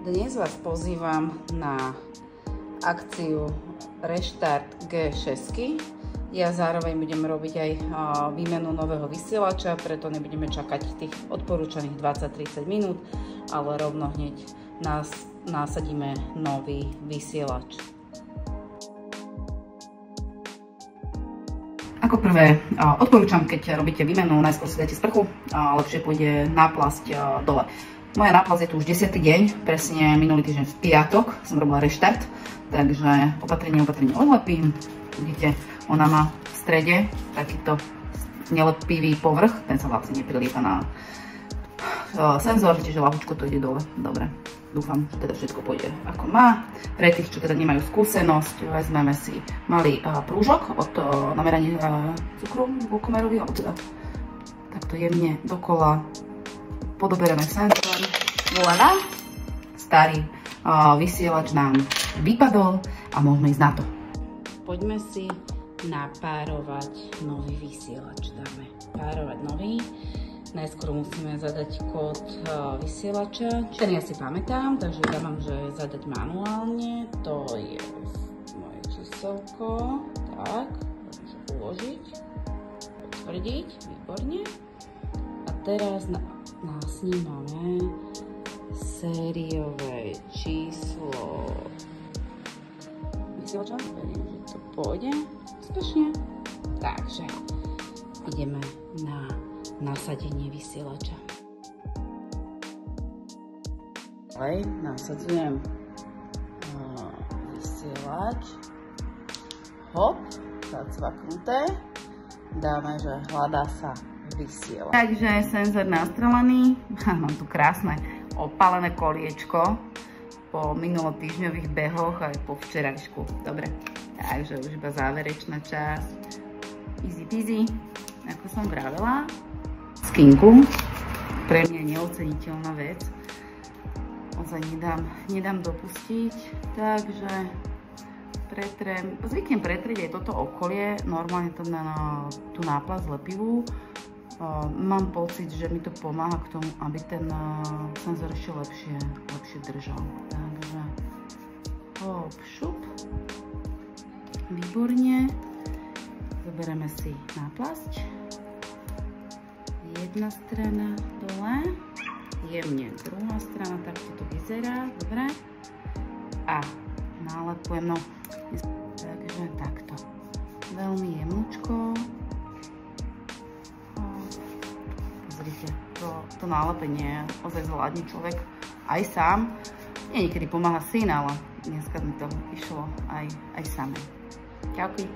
Dnes vás pozývam na akciu Reštart G6. Ja zároveň budem robiť aj výmenu nového vysielača, preto nebudeme čakať tých odporúčaných 20-30 minút, ale rovno hneď nasadíme nový vysielač. Ako prvé odporúčam, keď robíte výmenu, najskôr si dajte sprchu, lepšie pôjde náplasť dole. Moja náplasť je tu už 10. deň, presne minulý týždeň v piatok som robila reštart, takže opatrenie odlepím. Vidíte, ona má v strede takýto nelepivý povrch, ten sa vlastne nepriliepa na senzor, čiže ľahučko to ide dole. Dobre, dúfam, že teda všetko pôjde ako má. Pre tých, čo teda nemajú skúsenosť, vezmeme si malý prúžok od namerania cukru glukomerový, alebo teda takto jemne dokola podobereme senzor. Voilà, starý vysielač nám vypadol a môžeme ísť na to. Poďme si napárovať nový vysielač. Dáme párovať nový. Najskôr musíme zadať kód vysielača. Ten ja si pamätám, takže dávam, že zadať manuálne. To je moje číselko. Tak, môžem uložiť, potvrdiť, výborne. A teraz nasnímame sériové číslo vysielača. Verím, že to pôjde úspešne. Takže ideme na nasadenie vysielača. Ďalej nasadzujem vysielač. Hop, zacvaknuté. Dáme, že hľadá sa vysielač. Takže senzor nastrelený. Mám tu krásne opálené koliečko po minulotýždňových behoch aj po včerajšku. Dobre, takže už iba záverečná časť. Easy peasy, ako som vravela. Skinku, pre mňa neoceniteľná vec. Ozaj nedám dopustiť, takže zvyknem pretrieť aj toto okolie, normálne to na tú náplasť lepivú. Mám pocit, že mi to pomáha k tomu, aby ten senzor ešte lepšie držal. Takže hop, šup. Výborne. Zoberieme si náplasť. Jedna strana dole. Jemne druhá strana, takto to vyzerá. Dobre. A nálepujem, no. Takže takto. Veľmi jemnúčko. Pozrite, to nálepenie ozaj zvládne človek aj sám. Nie, niekedy pomáha syn, ale dneska mi to išlo aj samé. Ďakujem.